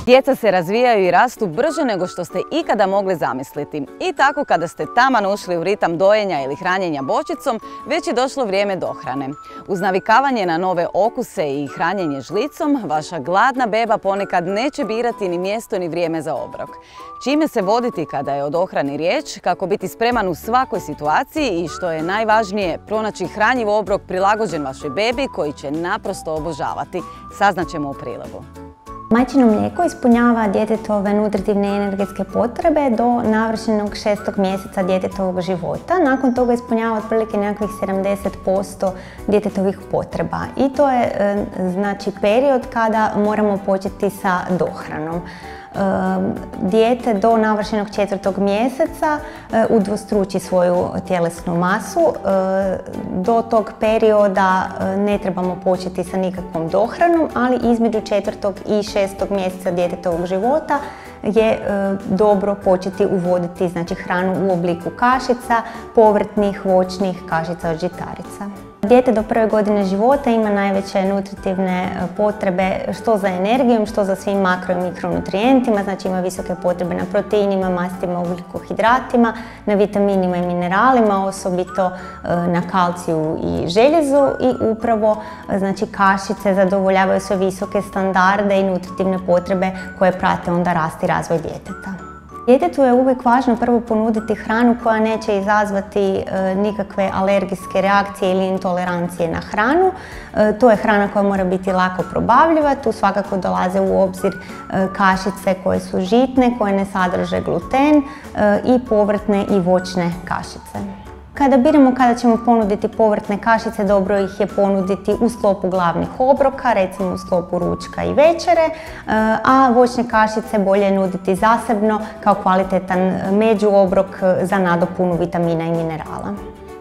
Djeca se razvijaju i rastu brže nego što ste ikada mogli zamisliti. I tako kada ste taman ušli u ritam dojenja ili hranjenja bočicom, već je došlo vrijeme dohrane. Uz navikavanje na nove okuse i hranjenje žlicom, vaša gladna beba ponekad neće birati ni mjesto ni vrijeme za obrok. Čime se voditi kada je o dohrani riječ, kako biti spreman u svakoj situaciji i što je najvažnije, pronaći hranjiv obrok prilagođen vašoj bebi koji će naprosto obožavati, saznaćemo u prilogu. Majčino mlijeko ispunjava djetetove nutritivne i energetske potrebe do navršenog 6. mjeseca djetetovog života. Nakon toga ispunjava otprilike nekakvih 70% djetetovih potreba. I to je znači period kada moramo početi sa dohranom. Dijete do navršenog 4. mjeseca udvostruči svoju tjelesnu masu. Do tog perioda ne trebamo početi sa nikakvom dohranom, ali između 4. i 6. mjeseca djetetovog života je dobro početi uvoditi znači, hranu u obliku kašica, povrtnih, voćnih kašica od žitarica. Dijete do 1. godine života ima najveće nutritivne potrebe što za energijom, što za svim makro i mikronutrijentima, znači ima visoke potrebe na proteinima, mastima, ugljikohidratima, na vitaminima i mineralima, osobito na kalciju i željezu i upravo znači, kašice zadovoljavaju sve visoke standarde i nutritivne potrebe koje prate onda rast i razvoj djeteta. Djetetu je uvijek važno prvo ponuditi hranu koja neće izazvati nikakve alergijske reakcije ili intolerancije na hranu. To je hrana koja mora biti lako probavljiva, tu svakako dolaze u obzir kašice koje su žitne, koje ne sadrže gluten i povrtne i voćne kašice. Kada biramo kada ćemo ponuditi povrtne kašice, dobro ih je ponuditi u sklopu glavnih obroka, recimo u sklopu ručka i večere, a voćne kašice bolje je nuditi zasebno kao kvalitetan međuobrok za nadopunu vitamina i minerala.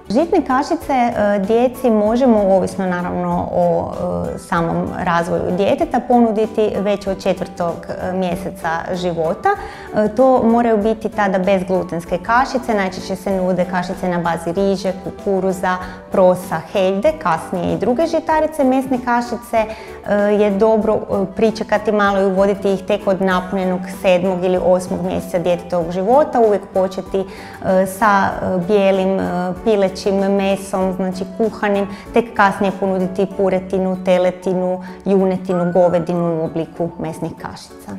Žitne kašice djeci možemo, ovisno naravno o samom razvoju djeteta, ponuditi već od 4. mjeseca života. To moraju biti tada bezglutenske kašice, najčešće se nude kašice na bazi riže, kukuruza, prosa, heljde, kasnije i druge žitarice. Mesne kašice je dobro pričekati malo i uvoditi ih tek od napunjenog 7. ili 8. mjeseca djetetovog života, uvijek početi sa bijelim pilećim mesom, znači kuhanim, tek kasnije ponuditi puretinu, teletinu, junetinu, govedinu u obliku mesnih kašica.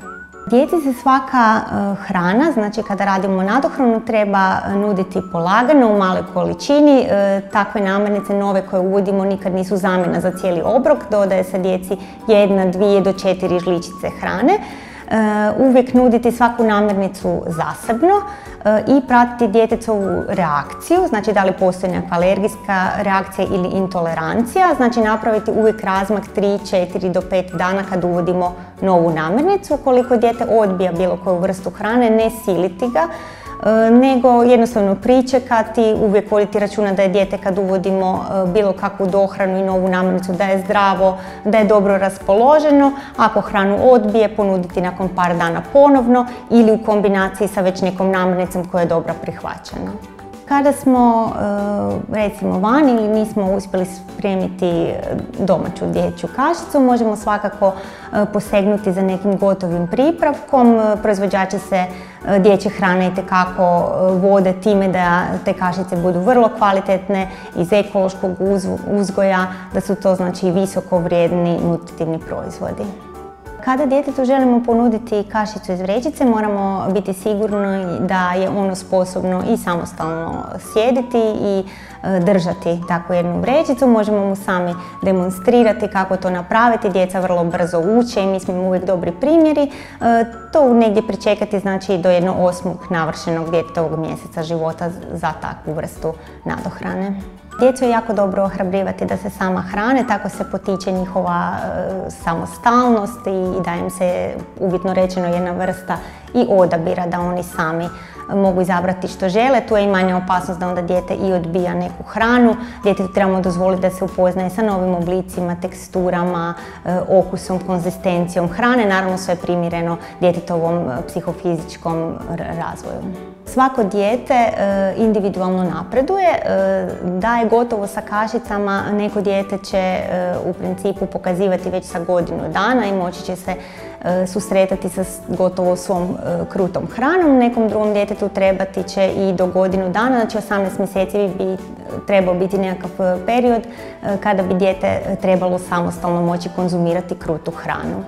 Djeci se svaka hrana, znači kada radimo nadohranu, treba nuditi polagano u maloj količini. Takve namirnice nove koje uvodimo nikad nisu zamjena za cijeli obrok, dodaje se djeci 1, 2 do 4 žličice hrane. Uvijek nuditi svaku namirnicu zasebno i pratiti djetetovu reakciju, znači da li postoji neka alergijska reakcija ili intolerancija, znači napraviti uvijek razmak 3, 4 do 5 dana kad uvodimo novu namirnicu. Ukoliko dijete odbija bilo koju vrstu hrane, ne siliti ga, nego jednostavno pričekati, uvijek voditi računa da je dijete kad uvodimo bilo kakvu dohranu i novu namirnicu da je zdravo, da je dobro raspoloženo. Ako hranu odbije, ponuditi nakon par dana ponovno ili u kombinaciji sa već nekom namirnicom koja je dobro prihvaćena. Kada smo recimo vani ili nismo uspjeli spremiti domaću dječju kašicu, možemo svakako posegnuti za nekim gotovim pripravkom. Proizvođači se dječje hrane itekako vode time da te kašice budu vrlo kvalitetne, iz ekološkog uzgoja, da su to znači visoko vrijedni nutritivni proizvodi. Kada djetetu želimo ponuditi kašicu iz vrećice, moramo biti sigurni da je ono sposobno i samostalno sjediti i držati takvu jednu vrećicu. Možemo mu sami demonstrirati kako to napraviti. Djeca vrlo brzo uče i mi smo im uvijek dobri primjeri. To negdje pričekati znači do 8. navršenog djetetovog mjeseca života za takvu vrstu nadohrane. Djecu je jako dobro ohrabrivati da se sama hrane, tako se potiče njihova samostalnost i da im se, uvjetno rečeno, jedna vrsta i odabira da oni sami mogu izabrati što žele. Tu je i manja opasnost da onda dijete i odbija neku hranu. Djetetu trebamo dozvoliti da se upoznaje sa novim oblicima, teksturama, okusom, konzistencijom hrane. Naravno sve primjereno djetetovom psihofizičkom razvoju. svako dijete individualno napreduje, da je gotovo sa kašicama, neko dijete će u principu pokazivati već sa godinu dana i moći će se susretati sa gotovo svom krutom hranom. Nekom drugom djetetu trebati će i do godinu dana, znači 18 mjeseci bi trebao biti nekakav period kada bi dijete trebalo samostalno moći konzumirati krutu hranu.